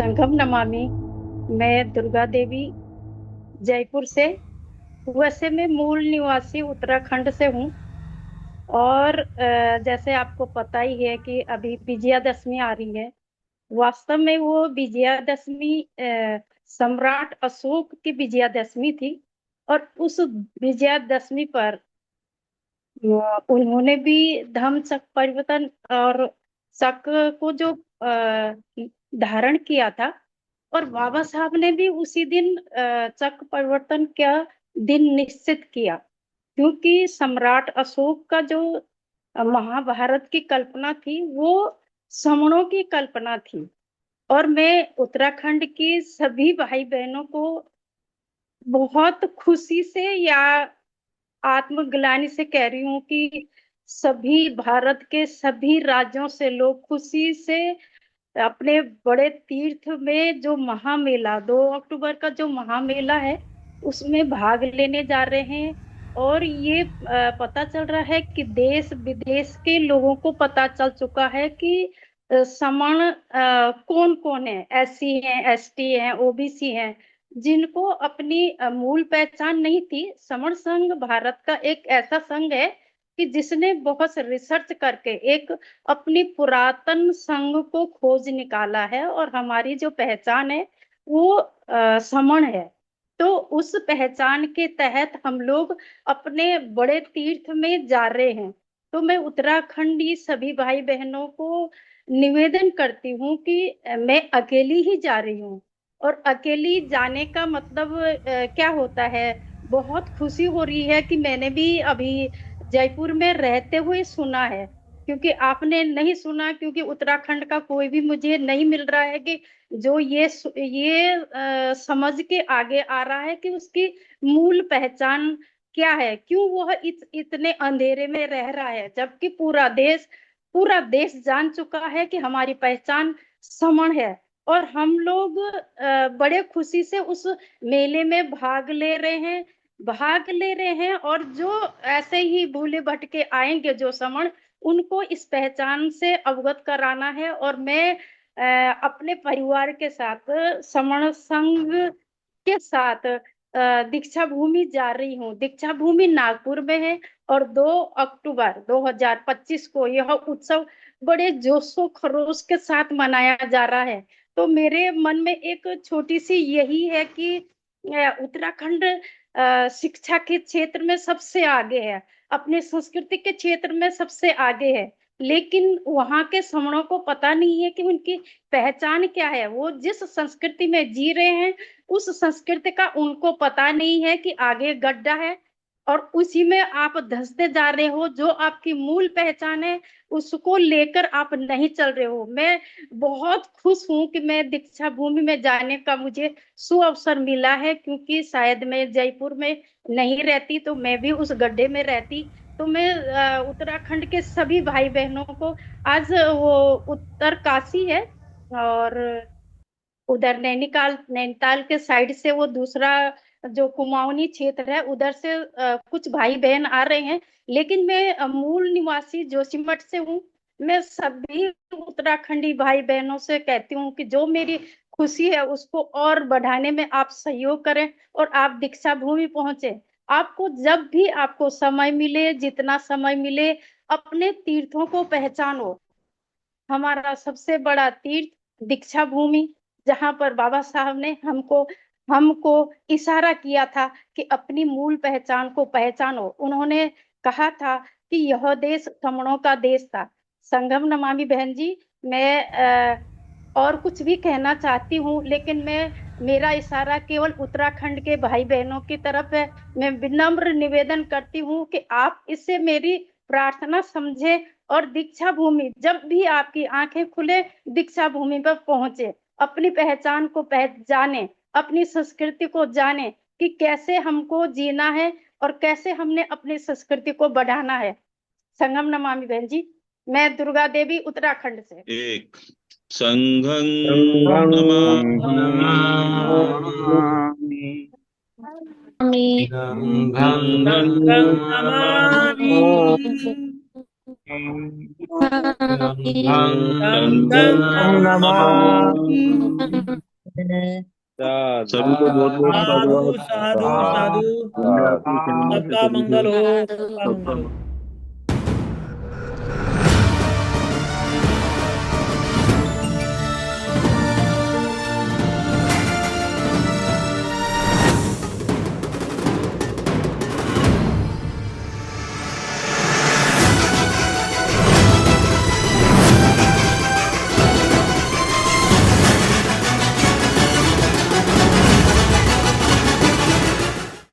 संगम नमामि। मैं दुर्गा देवी, जयपुर से। वैसे मैं मूल निवासी उत्तराखंड से हूँ। और जैसे आपको पता ही है कि अभी विजयादशमी आ रही है। वास्तव में वो विजयादशमी सम्राट अशोक की विजयादशमी थी। और उस विजयादशमी पर उन्होंने भी धम्म चक्र परिवर्तन और चक्र को जो धारण किया था। और बाबा साहब ने भी उसी दिन चक्र परिवर्तन का दिन निश्चित किया। क्योंकि सम्राट अशोक का जो महाभारत की कल्पना थी वो समणों की कल्पना थी। और मैं उत्तराखंड की सभी भाई बहनों को बहुत खुशी से या आत्मग्लानि से कह रही हूँ कि सभी भारत के सभी राज्यों से लोग खुशी से अपने बड़े तीर्थ में जो महामेला 2 अक्टूबर का जो महामेला है उसमें भाग लेने जा रहे हैं। और ये पता चल रहा है कि देश विदेश के लोगों को पता चल चुका है कि समण कौन कौन है। एससी हैं, एसटी हैं, ओबीसी हैं, जिनको अपनी मूल पहचान नहीं थी। समण संघ भारत का एक ऐसा संघ है कि जिसने बहुत रिसर्च करके एक अपनी पुरातन संघ को खोज निकाला है। और हमारी जो पहचान है वो समण है। तो उस पहचान के तहत हम लोग अपने बड़े तीर्थ में जा रहे हैं। तो मैं उत्तराखंडी सभी भाई बहनों को निवेदन करती हूँ कि मैं अकेली ही जा रही हूँ। और अकेली जाने का मतलब क्या होता है। बहुत खुशी हो रही है कि मैंने भी अभी जयपुर में रहते हुए सुना है। क्योंकि आपने नहीं सुना, क्योंकि उत्तराखंड का कोई भी मुझे नहीं मिल रहा है कि जो ये समझ के आगे आ रहा है कि उसकी मूल पहचान क्या है, क्यों वह इतने अंधेरे में रह रहा है। जबकि पूरा देश जान चुका है कि हमारी पहचान समण है। और हम लोग बड़े खुशी से उस मेले में भाग ले रहे हैं। और जो ऐसे ही भूले भटके आएंगे जो समण, उनको इस पहचान से अवगत कराना है। और मैं अपने परिवार के साथ समण संघ के साथ दीक्षा भूमि जा रही हूँ। दीक्षा भूमि नागपुर में है। और 2 अक्टूबर 2025 को यह उत्सव बड़े जोशो खरोश के साथ मनाया जा रहा है। तो मेरे मन में एक छोटी सी यही है कि उत्तराखंड शिक्षा के क्षेत्र में सबसे आगे है, अपने संस्कृति के क्षेत्र में सबसे आगे है। लेकिन वहां के समणों को पता नहीं है कि उनकी पहचान क्या है। वो जिस संस्कृति में जी रहे हैं उस संस्कृति का उनको पता नहीं है कि आगे गड्ढा है। और उसी में आप धंसते जा रहे हो। जो आपकी मूल पहचान है उसको लेकर आप नहीं चल रहे हो। मैं बहुत खुश हूं कि मैं दीक्षा भूमि में जाने का मुझे सुअवसर मिला है। क्योंकि शायद मैं जयपुर में नहीं रहती तो मैं भी उस गड्ढे में रहती। तो मैं उत्तराखंड के सभी भाई बहनों को आज वो उत्तर काशी है और उधर नैनीताल नैनीताल के साइड से वो दूसरा जो कुमाऊनी क्षेत्र है उधर से कुछ भाई बहन आ रहे हैं। लेकिन मैं मूल निवासी जोशीमठ से हूँ। मैं सभी उत्तराखंडी भाई बहनों से कहती हूँ कि जो मेरी खुशी है उसको और बढ़ाने में आप सहयोग करें और आप दीक्षा भूमि पहुंचे। आपको जब भी आपको समय मिले, जितना समय मिले, अपने तीर्थों को पहचानो। हमारा सबसे बड़ा तीर्थ दीक्षा भूमि, जहां पर बाबा साहब ने हमको हमको इशारा किया था कि अपनी मूल पहचान को पहचानो। उन्होंने कहा था कि यह देश समणों का देश था। संगम नमामि बहन जी, मैं और कुछ भी कहना चाहती हूँ, लेकिन मेरा इशारा केवल उत्तराखंड के भाई बहनों की तरफ है। मैं विनम्र निवेदन करती हूँ कि आप इससे मेरी प्रार्थना समझे और दीक्षा भूमि जब भी आपकी आंखें खुले दीक्षा भूमि पर पहुंचे, अपनी पहचान को पहचाने, अपनी संस्कृति को जाने कि कैसे हमको जीना है और कैसे हमने अपनी संस्कृति को बढ़ाना है। संगम नमामि बहन जी। मैं दुर्गा देवी उत्तराखंड से। एक संघं संघं नमामि। नमामि। नमामि। संघं संघं नमामि। नमामि। संघं नमामि। सभी को बहुत बहुत साधु साधुवाद। साधु साधु। दुनिया की सेवा में सबका सभी को मंगल हो, साधु सबका मंगल हो।